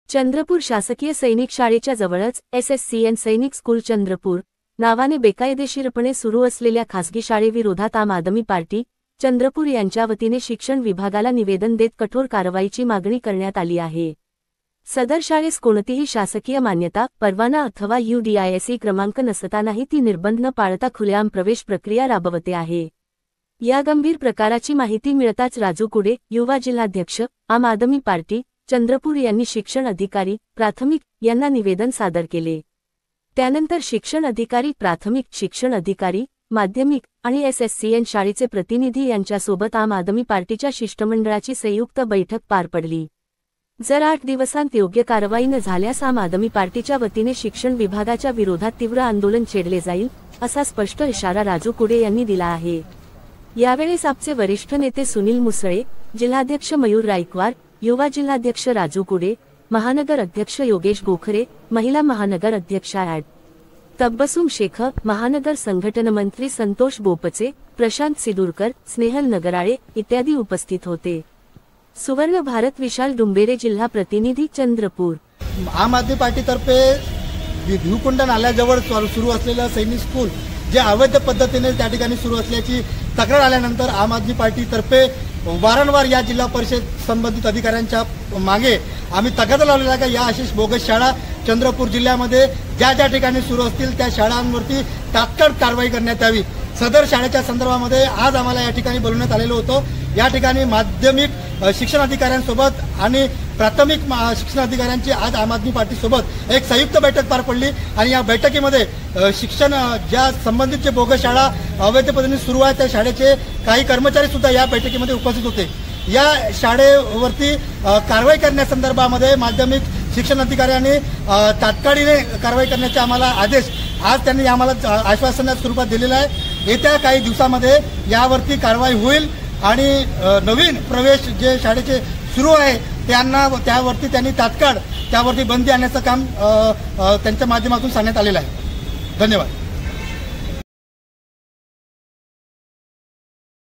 चंद्रपूर शासकीय सैनिक शाळेच्या जवळच SSCN सैनिक स्कूल चंद्रपूर नावाने बेकायदेशीरपणे सुरू असलेल्या खासगी शाळेविरोधात आम आदमी पार्टी चंद्रपूर यांच्या वतीने शिक्षण विभागाला निवेदन देत कठोर कारवाईची मागणी करण्यात आली आहे। सदर शाळेस कोणतीही शासकीय मान्यता, परवाना अथवा UDISE क्रमांक नसतानाही ती निर्बंध न पाळता खुलेआम प्रवेश प्रक्रिया राबवते आहे। या गंभीर प्रकाराची माहिती मिळताच राजू कुडे, युवा जिल्हाध्यक्ष, आम आदमी पार्टी चंद्रपूर यांनी शिक्षण अधिकारी प्राथमिक यांना निवेदन सादर केले। त्यानंतर शिक्षण अधिकारी प्राथमिक, शिक्षण अधिकारी माध्यमिक आणि SSCN शाळेचे प्रतिनिधी यांच्यासोबत आम आदमी पार्टीच्या शिष्टमंडळाची संयुक्त बैठक पार पडली। जर 8 दिवसांत योग्य कारवाई न झाल्यास आम आदमी पार्टीच्या वतीने शिक्षण विभागाच्या विरोधात तीव्र आंदोलन छेडले जाईल, असा स्पष्ट इशारा राजू कुडे यांनी दिला आहे। यावेळेस आपचे वरिष्ठ नेते सुनील मुसळे, जिल्हाध्यक्ष मयूर रायकवार, युवा जिल्हाध्यक्ष राजू कुडे, महानगर अध्यक्ष योगेश गोखरे, महिला महानगर अध्यक्षा ॲड. तब्बसुम शेख, महानगर संघटन मंत्री संतोष बोपचे, प्रशांत सिदुरकर, स्नेहल नगराळे इत्यादी उपस्थित होते। सुवर्ण भारत विशाल डुंबेरे, जिल्हा प्रतिनिधी चंद्रपूर। आम आदमी पार्टीतर्फे भिवकुंड नाल्याजवळ सुरू असलेलं सैनिक स्कूल जे अवैध पद्धतीने त्या ठिकाणी सुरू असल्याची तक्रार आल्यानंतर आम आदमी पार्टीतर्फे वारंवार या जिल्हा परिषद संबंधित अधिकाऱ्यांच्या मागे आम्ही तक्रार लावलेला आहे की या अशी बोगस शाळा चंद्रपूर जिल्ह्यामध्ये ज्या ज्या ठिकाणी सुरू असतील त्या शाळांवरती तात्काळ कारवाई करण्यात यावी। सदर शाळेच्या संदर्भामध्ये आज आम्हाला या ठिकाणी बोलवण्यात आलेलं होतं। या ठिकाणी माध्यमिक शिक्षण अधिकाऱ्यांसोबत आणि प्राथमिक शिक्षण अधिकाऱ्यांची आज आम आदमी पार्टीसोबत एक संयुक्त बैठक पार पडली आणि या बैठकीमध्ये शिक्षण ज्या संबंधित जे बोगस शाळा अवैध पद्धतीने सुरू आहे त्या शाळेचे काही कर्मचारी सुद्धा या बैठकीमध्ये उपस्थित होते। या शाळेवरती कारवाई करण्यासंदर्भामध्ये माध्यमिक शिक्षण अधिकाऱ्यांनी तात्काळीने कारवाई करण्याचे आम्हाला आदेश आज त्यांनी आम्हाला आश्वासनाच्या स्वरूपात दिलेला आहे। येत्या काही दिवसामध्ये यावरती कारवाई होईल आणि नवीन प्रवेश जे शाळेचे सुरू आहे त्यांना त्यावरती त्यांनी तात्काळ त्यावरती बंदी आणण्याचं काम त्यांच्या माध्यमातून सांगण्यात आलेलं आहे। धन्यवाद।